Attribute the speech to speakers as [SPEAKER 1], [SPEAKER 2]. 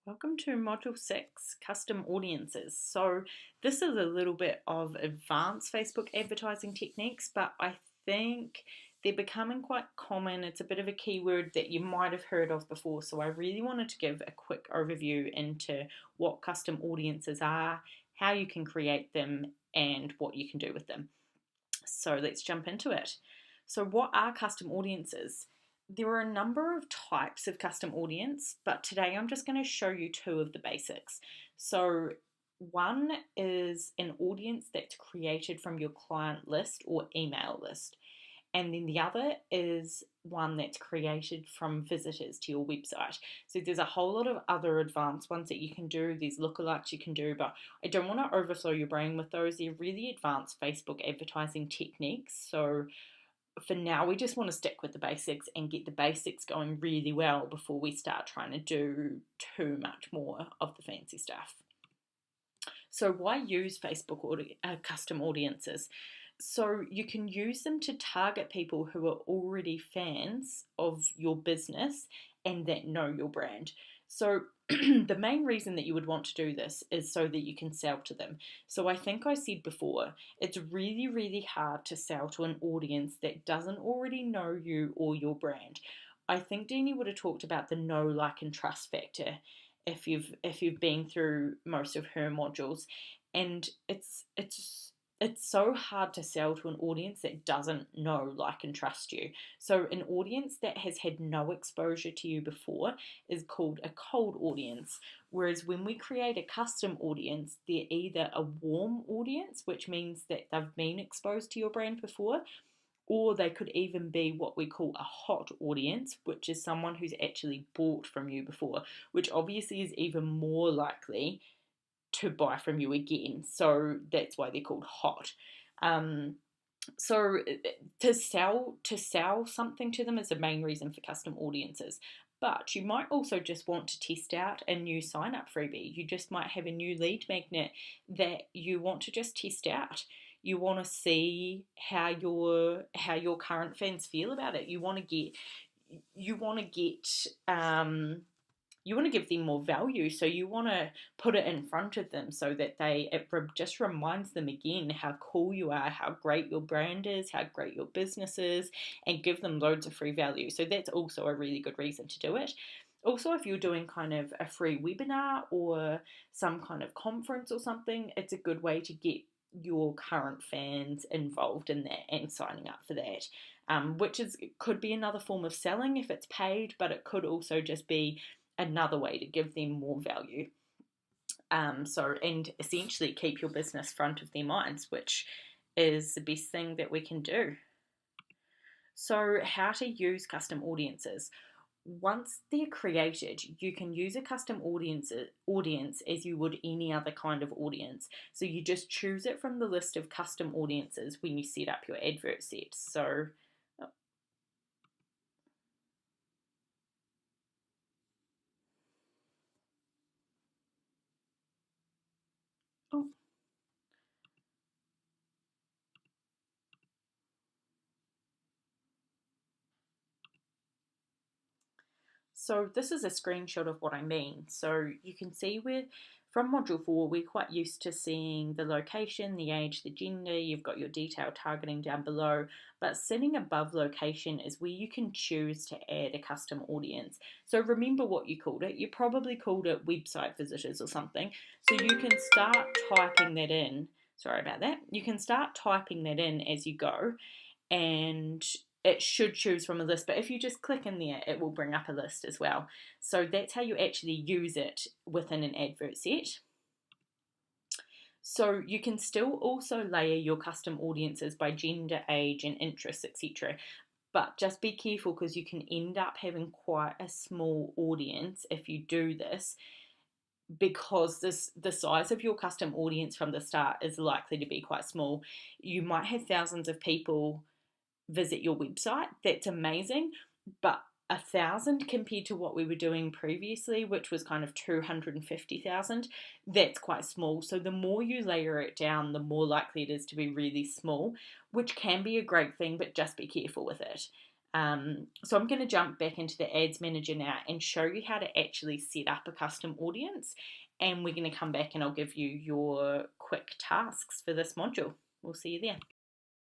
[SPEAKER 1] Welcome to Module 6, Custom Audiences. So this is a little bit of advanced Facebook advertising techniques, but I think they're becoming quite common. It's a bit of a keyword that you might have heard of before, so I really wanted to give a quick overview into what custom audiences are, how you can create them, and what you can do with them. So let's jump into it. So what are custom audiences? There are a number of types of custom audience, but today I'm just going to show you two of the basics. So one is an audience that's created from your client list or email list. And then the other is one that's created from visitors to your website. So there's a whole lot of other advanced ones that you can do. There's lookalikes you can do, but I don't want to overflow your brain with those. They're really advanced Facebook advertising techniques. So for now, we just want to stick with the basics and get the basics going really well before we start trying to do too much more of the fancy stuff. So why use Facebook custom audiences? So you can use them to target people who are already fans of your business and that know your brand. So the main reason that you would want to do this is so that you can sell to them. So I think I said before, it's really, really hard to sell to an audience that doesn't already know you or your brand. I think Deanie would have talked about the know, like, and trust factor if you've been through most of her modules, and it's so hard to sell to an audience that doesn't know, like, and trust you. So an audience that has had no exposure to you before is called a cold audience. Whereas when we create a custom audience, they're either a warm audience, which means that they've been exposed to your brand before, or they could even be what we call a hot audience, which is someone who's actually bought from you before, which obviously is even more likely to buy from you again. So that's why they're called hot. So to sell something to them is the main reason for custom audiences. But you might also just want to test out a new sign up freebie. You just might have a new lead magnet that you want to just test out. You want to see how your current fans feel about it. You want to get you want to give them more value, so you want to put it in front of them so that it just reminds them again how cool you are, how great your brand is, how great your business is, and give them loads of free value. So that's also a really good reason to do it. Also, if you're doing kind of a free webinar or some kind of conference or something, it's a good way to get your current fans involved in that and signing up for that, which could be another form of selling if it's paid, but it could also just be another way to give them more value. And essentially keep your business front of their minds, which is the best thing that we can do. So how to use custom audiences. Once they're created, you can use a custom audience as you would any other kind of audience. So you just choose it from the list of custom audiences when you set up your advert set. So oh, So this is a screenshot of what I mean. So you can see from Module 4, we're quite used to seeing the location, the age, the gender, you've got your detailed targeting down below, but sitting above location is where you can choose to add a custom audience. So remember what you called it. You probably called it website visitors or something. So you can start typing that in. Sorry about that. You can start typing that in as you go, and it should choose from a list, but if you just click in there, it will bring up a list as well. So that's how you actually use it within an advert set. So you can still also layer your custom audiences by gender, age, and interests, etc. But just be careful because you can end up having quite a small audience if you do this, because the size of your custom audience from the start is likely to be quite small. You might have thousands of people visit your website. That's amazing, but 1,000 compared to what we were doing previously, which was kind of 250,000, that's quite small. So the more you layer it down, the more likely it is to be really small, which can be a great thing, but just be careful with it. So I'm going to jump back into the Ads Manager now and show you how to actually set up a custom audience. And we're going to come back and I'll give you your quick tasks for this module. We'll see you there.